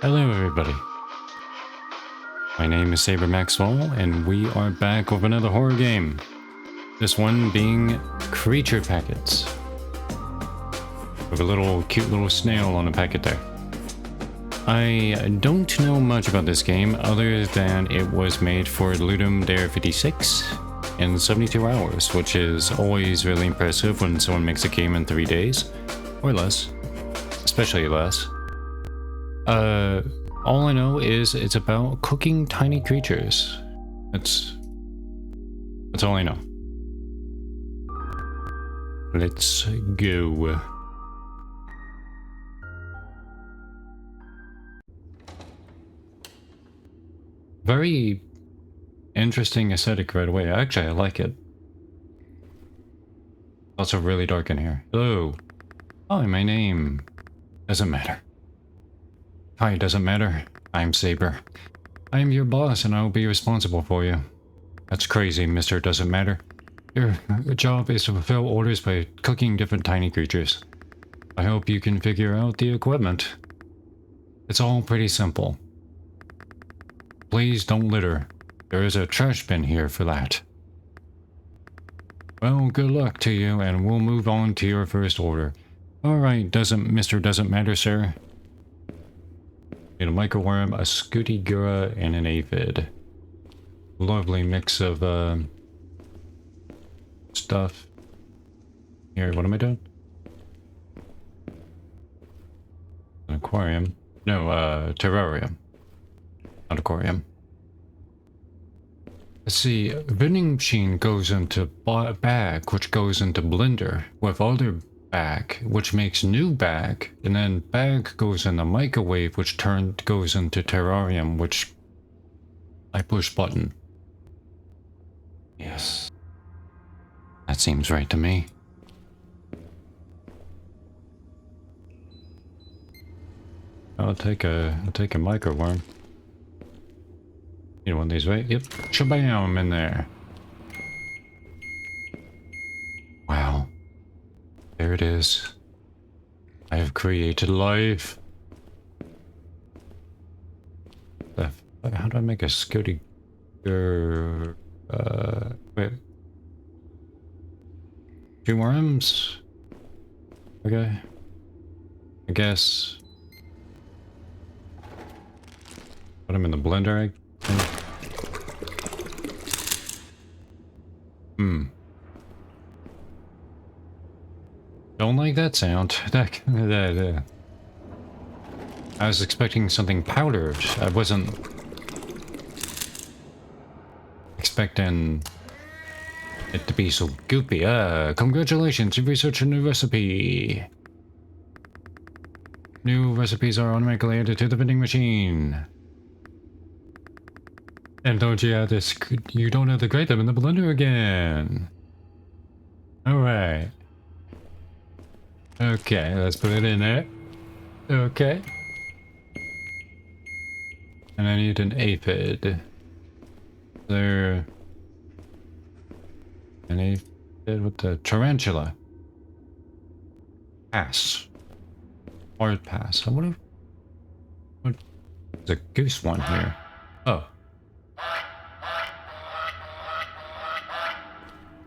Hello everybody. My name is Saber Maxwell and we are back with another horror game. This one being Creature Packets. With a little cute little snail on the packet there. I don't know much about this game other than it was made for Ludum Dare 56 in 72 hours, which is always really impressive when someone makes a game in 3 days. Or less. Especially less. All I know is it's about cooking tiny creatures. That's all I know. Let's go. Very interesting aesthetic right away. Actually, I like it. Also really dark in here. Hello. Hi, my name doesn't matter. Hi, doesn't matter. I'm Saber. I am your boss and I will be responsible for you. That's crazy, Mr. Doesn't Matter. Your job is to fulfill orders by cooking different tiny creatures. I hope you can figure out the equipment. It's all pretty simple. Please don't litter. There is a trash bin here for that. Well, good luck to you and we'll move on to your first order. Alright, Mr. Doesn't Matter, sir. A microworm, a scooty gura, and an aphid. Lovely mix of stuff. Here, what am I doing? An aquarium. No, terrarium. Not aquarium. Let's see, vending machine goes into bag, which goes into blender, with other bag, which makes new bag, and then bag goes in the microwave, which goes into terrarium, which I push button. Yes. That seems right to me. I'll take a microworm. You know one of these, right? Yep. Shabam in there. Wow. There it is. I have created life. How do I make a scooty? Wait. 2 worms? Okay. I guess. Put them in the blender, I think. Don't like that sound. I was expecting something powdered. I wasn't expecting it to be so goopy. Congratulations, you've researched a new recipe. New recipes are automatically added to the vending machine. And don't you have this? You don't have to grate them in the blender again. Alright. Okay, let's put it in there. Okay. And I need an aphid. There. An aphid with the tarantula. Pass. Hard pass. I wonder what. There's a goose one here. Oh.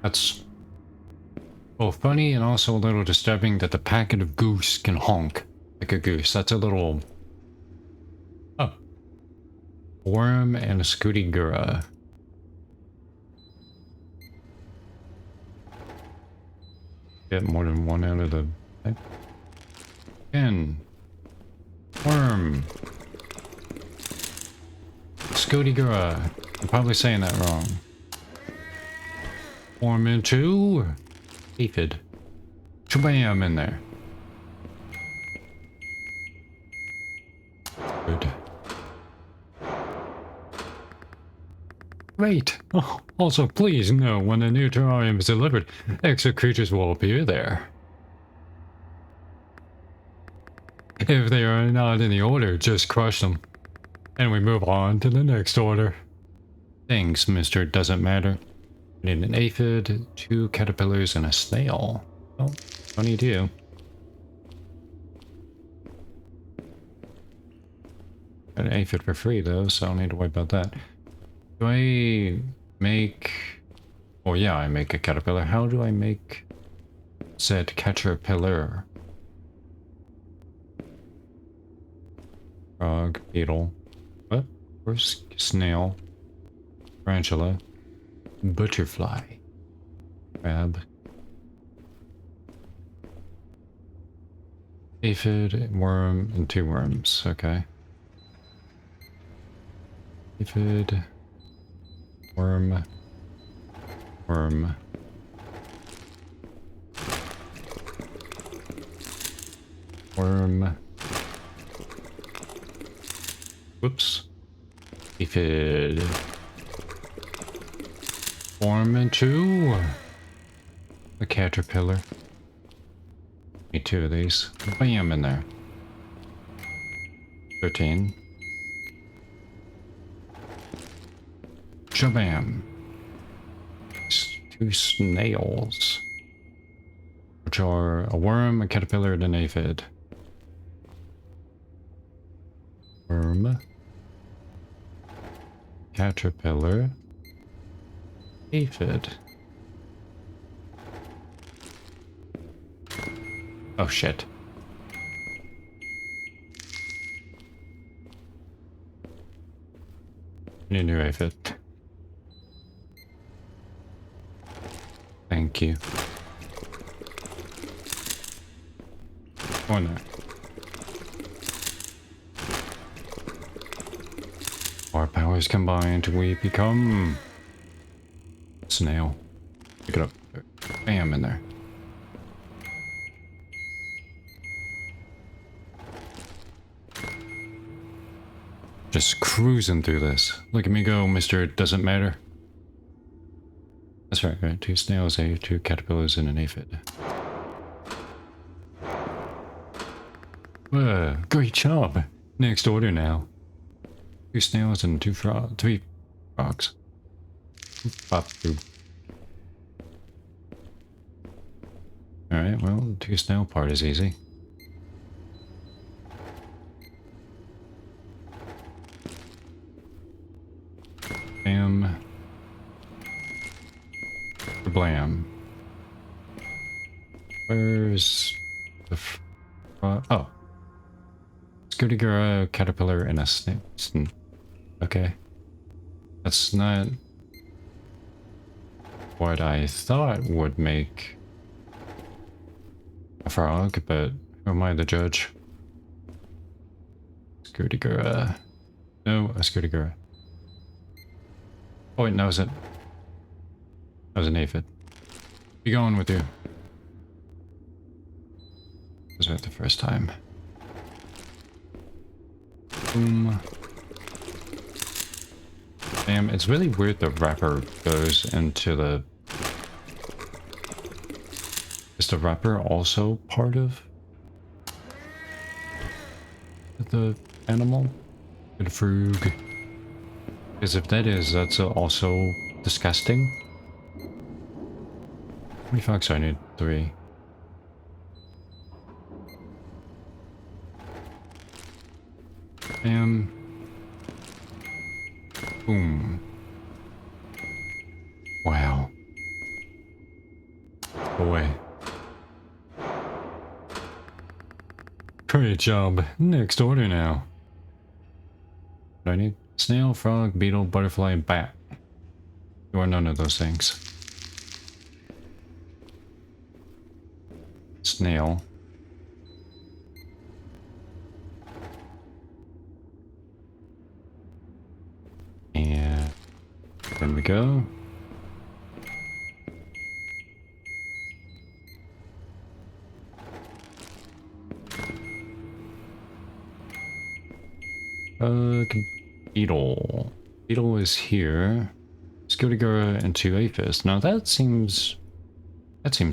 That's both funny and also a little disturbing that the packet of goose can honk like a goose. That's a little... Oh. Worm and a scooty gura. Get more than one out of the... Again. Worm. Scooty gura. I'm probably saying that wrong. Worm into... aphid. Shabam in there. Good. Great. Oh, also, please know when the new terrarium is delivered, extra creatures will appear there. If they are not in the order, just crush them. And we move on to the next order. Thanks, Mr. Doesn't Matter. We need an aphid, 2 caterpillars, and a snail. Oh, funny too. Got an aphid for free though, so I don't need to worry about that. Do I make... Oh yeah, I make a caterpillar. How do I make said caterpillar? Frog, beetle. What? Where's snail? Tarantula. Butterfly. Crab. Aphid, worm, and 2 worms. Okay. Aphid. Worm. Worm. Worm. Whoops. Aphid. Worm and 2. A caterpillar. Need 2 of these. Bam in there. 13. Shabam. 2 snails. Which are a worm, a caterpillar, and an aphid. Worm. Caterpillar. Aphid. Oh shit. Need a new aphid. Thank you. Oh no. Our powers combined, we become... Snail. Pick it up. Bam, in there. Just cruising through this. Look at me go, Mr. Doesn't Matter. That's right, right? 2 snails, 2 caterpillars, and an aphid. Great job! Next order now. 2 snails and 3 frogs. Pop through. Alright, well, the 2 snail part is easy. Bam. Blam. Where's the oh. Scootigura, caterpillar, and a snake. Okay. That's not what I thought would make a frog, but who am I, the judge? Scootigura. No, a Scootigura. Oh wait, no, was it? That was an aphid. Be going with you. Was that the first time? Boom. Damn, it's really weird the wrapper goes into the... Is the wrapper also part of the animal? Good frog. Because if that is, that's also disgusting. How many frogs do I need? 3. Bam. Boom. Wow. Away. Great job. Next order now. What do I need? Snail, frog, beetle, butterfly, and bat. You are none of those things. Snail. And there we go. Beetle. Beetle is here. Scootigura and 2 aphids. Now that seems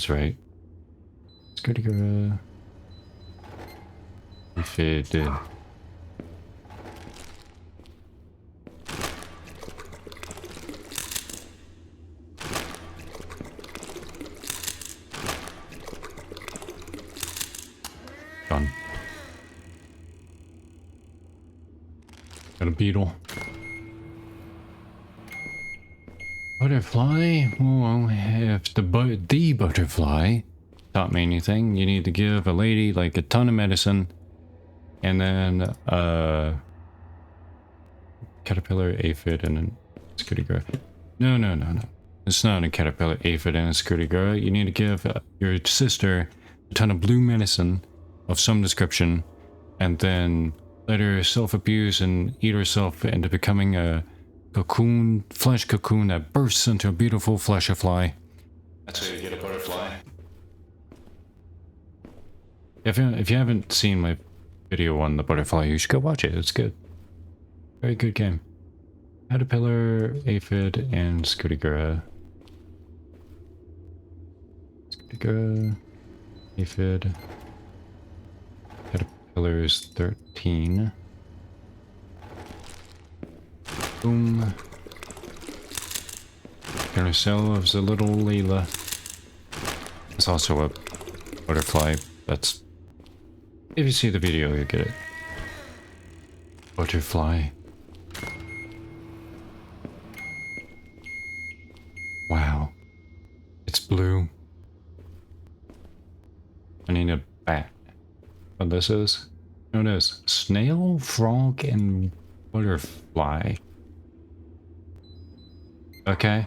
right. Scootigura. Aphid. Done. Got a beetle. Butterfly? Well, if the butterfly taught me anything, you need to give a lady like a ton of medicine, and then caterpillar, aphid, and a scooty-girl. No. It's not a caterpillar, aphid, and a scooty-girl. You need to give your sister a ton of blue medicine of some description, and then let her self-abuse and eat herself into becoming a cocoon, flesh cocoon that bursts into a beautiful flesherfly. That's how you get a butterfly. If you haven't seen my video on the butterfly, you should go watch it. It's good. Very good game. Caterpillar, aphid, and scooty-girl. Scooty-girl, aphid. Caterpillar's 13. Boom. Get ourselves a little Layla. It's also a butterfly. That's... If you see the video, you get it. Butterfly. Wow. It's blue. I need a bat. What this is? No, it is. Snail, frog, and butterfly. Okay.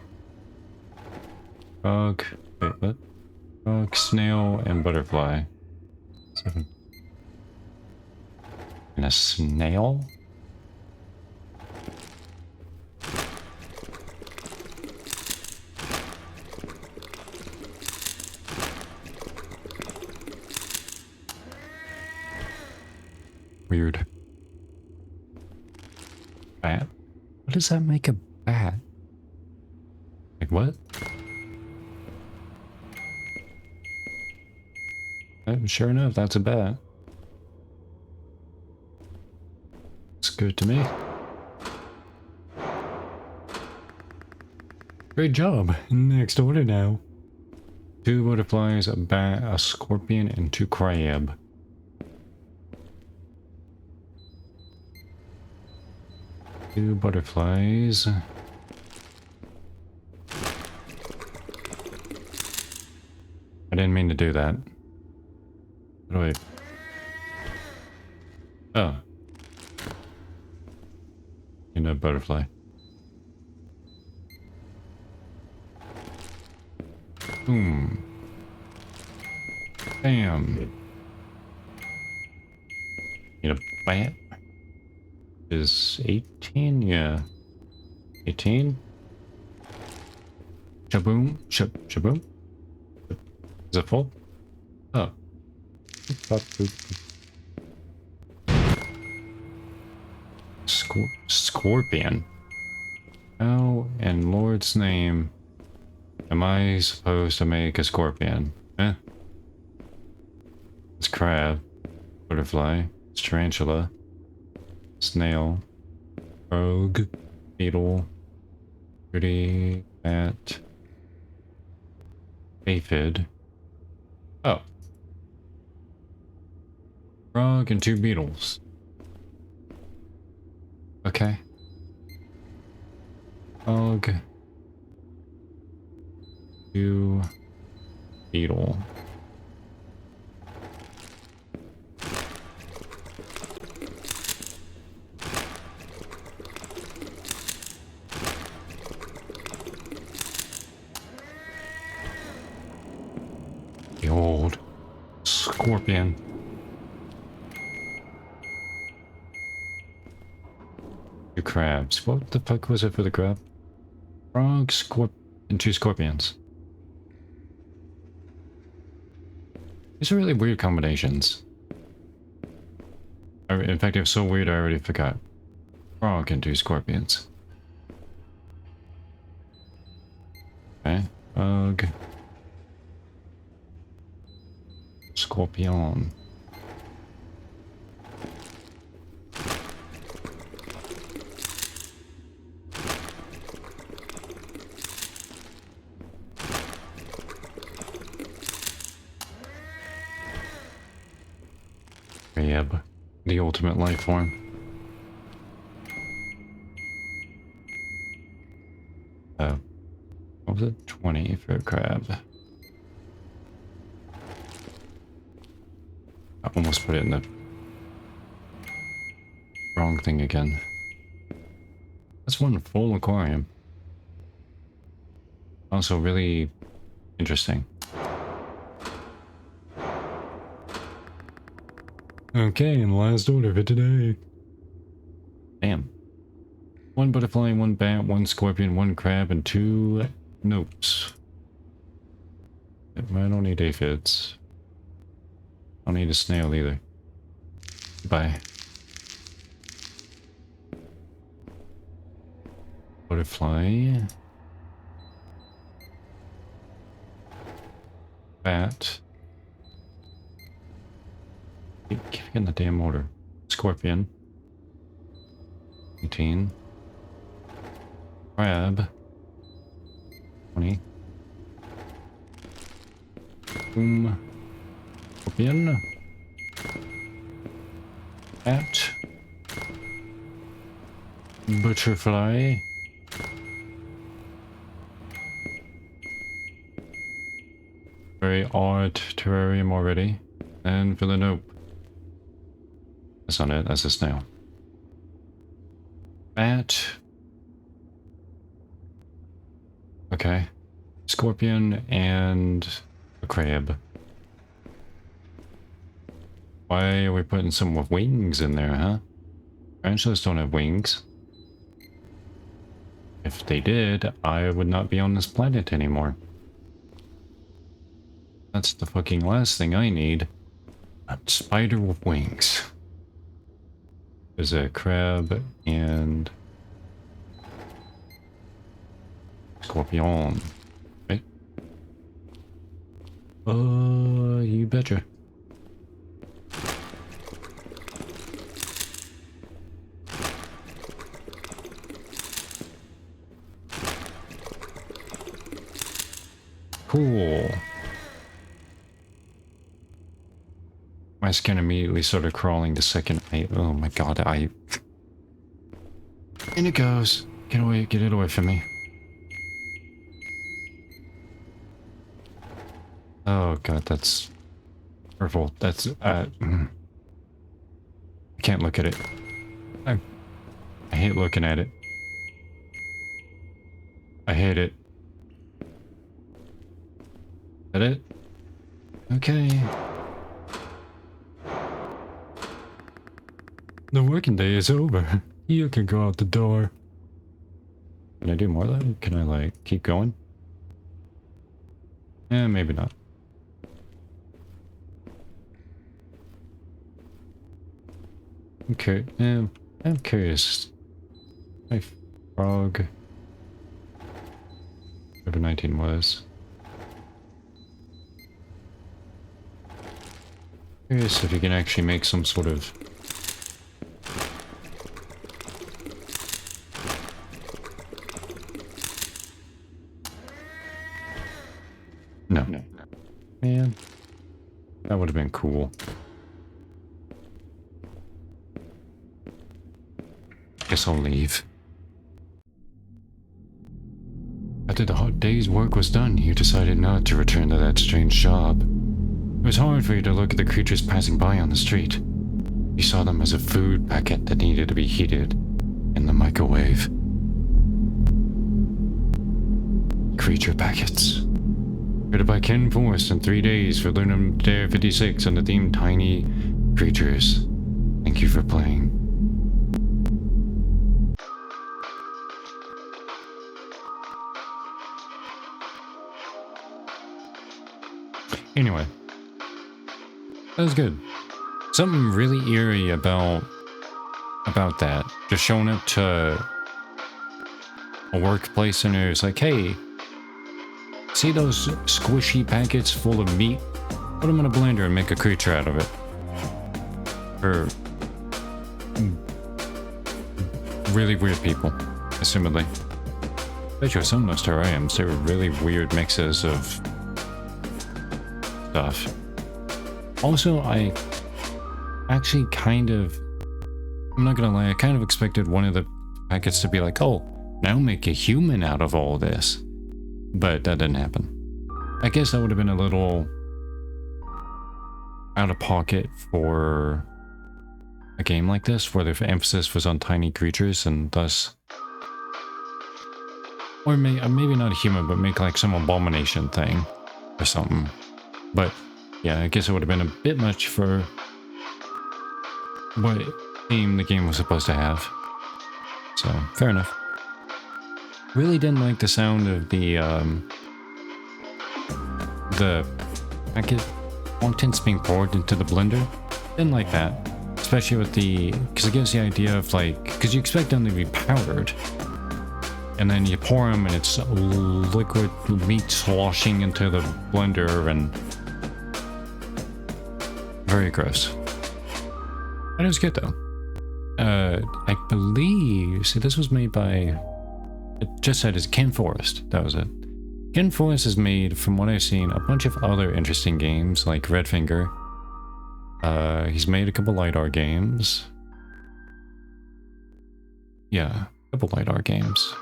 Frog. Wait, what? Frog, snail, and butterfly. 7. And a snail? Weird. Bat? What does that make a bat? Like what? Sure enough, that's a bat. It's good to me. Great job. Next order now. 2 butterflies, a bat, a scorpion, and 2 crab. Two butterflies. I didn't mean to do that. How do I... Oh. You know, butterfly. Boom. Bam. Need a bat. Is 18? Yeah. 18? Shaboom? Shaboom? Is it full? Oh. Scorpion. How in Lord's name am I supposed to make a scorpion? Eh? It's crab. Butterfly. It's tarantula. Snail. Rogue. Beetle. Pretty. Bat. Aphid. Oh. Frog and 2 beetles. Okay. Frog. 2 beetle. The old scorpion. Two crabs. What the fuck was it for the crab? Frog, and 2 scorpions. These are really weird combinations. In fact, it was so weird I already forgot. Frog and 2 scorpions. Okay. Frog. Scorpion. Crab. The ultimate life form. and 20 for a crab. I almost put it in the wrong thing again. That's one full aquarium. Also really interesting. Okay, and last order for today. Damn. 1 butterfly, 1 bat, 1 scorpion, 1 crab, and 2 nopes. I don't need aphids. I don't need a snail either. Bye. Butterfly. Bat. Keep getting the damn order. Scorpion. 18. Crab. 20. Boom. Scorpion. Bat. Butterfly. Very odd terrarium already. And for the nope. That's not it, that's a snail. Bat. Okay. Scorpion and a crab. Why are we putting some with wings in there, huh? Tarantulas don't have wings. If they did, I would not be on this planet anymore. That's the fucking last thing I need. A spider with wings. There's a crab and scorpion. Right? You betcha. Cool. My skin immediately started crawling the second oh my god, in it goes. Get away, get it away from me. Oh god, that's purple. That's I can't look at it. I hate looking at it. I hate it. Is that it? Okay. The working day is over. You can go out the door. Can I do more though? Can I like keep going? Eh, maybe not. Okay, I'm curious. My frog. Whatever 19 was. Curious if you can actually make some sort of No. Man. That would have been cool. Guess I'll leave. After the hot day's work was done, you decided not to return to that strange job. It was hard for you to look at the creatures passing by on the street. You saw them as a food packet that needed to be heated in the microwave. Creature packets. Created by Ken Forrest in 3 days for Lunar Dare 56 on the theme Tiny Creatures. Thank you for playing. Anyway. That was good. Something really eerie about that. Just showing up to a workplace and it's like, hey, see those squishy packets full of meat? Put them in a blender and make a creature out of it. For really weird people, assumedly. Bet you some of those terrariums, they were really weird mixes of stuff. Also, I actually kind of, I'm not gonna lie, I kind of expected one of the packets to be like, oh, now make a human out of all this. but that didn't happen. I guess that would have been a little out of pocket for a game like this, where the emphasis was on tiny creatures and thus... Or maybe not a human, but make like some abomination thing or something. But yeah, I guess it would have been a bit much for what theme the game was supposed to have. So, fair enough. Really didn't like the sound of the packet contents being poured into the blender. Didn't like that. Especially with the... Because it gives the idea of like... Because you expect them to be powdered. And then you pour them and it's liquid meat sloshing into the blender and... Very gross. But it was good though. I believe... See, this was made by... It just said it's Ken Forest. That was it. Ken Forest has made, from what I've seen, a bunch of other interesting games like Redfinger. He's made a couple LiDAR games. Yeah, a couple LiDAR games.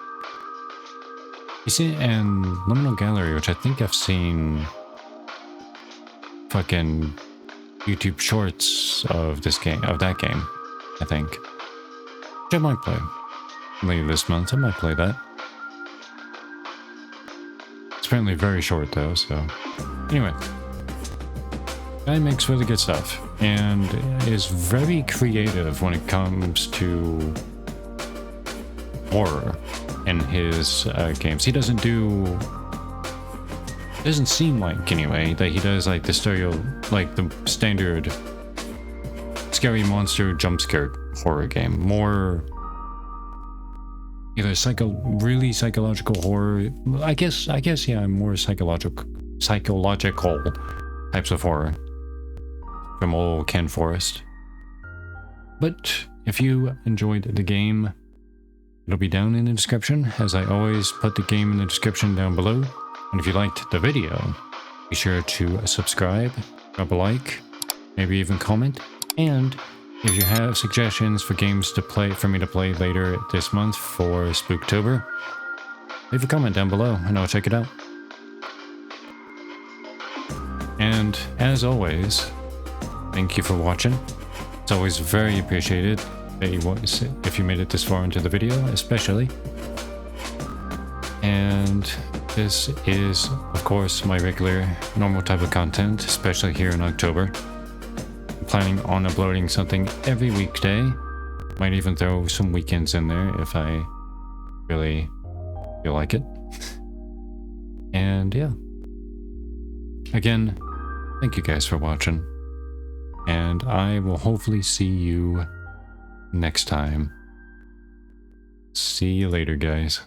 You see, and Liminal Gallery, which I think I've seen fucking YouTube shorts of this game, of that game, I think. Which I might play. Later this month, I might play that. It's apparently very short though, so... Anyway. Guy makes really good stuff, and is very creative when it comes to horror in his games. He doesn't do... It doesn't seem like, anyway, that he does like the standard scary monster jump scare horror game. More either really psychological horror. I guess, yeah, more psychological types of horror from old Ken Forest. But if you enjoyed the game, it'll be down in the description. As I always put the game in the description down below. And if you liked the video, be sure to subscribe, drop a like, maybe even comment. And if you have suggestions for games to play, for me to play later this month for Spooktober, leave a comment down below and I'll check it out. And as always, thank you for watching. It's always very appreciated that if you made it this far into the video, especially. And this is, of course, my regular, normal type of content, especially here in October. I'm planning on uploading something every weekday. Might even throw some weekends in there if I really feel like it. And yeah. Again, thank you guys for watching. And I will hopefully see you next time. See you later, guys.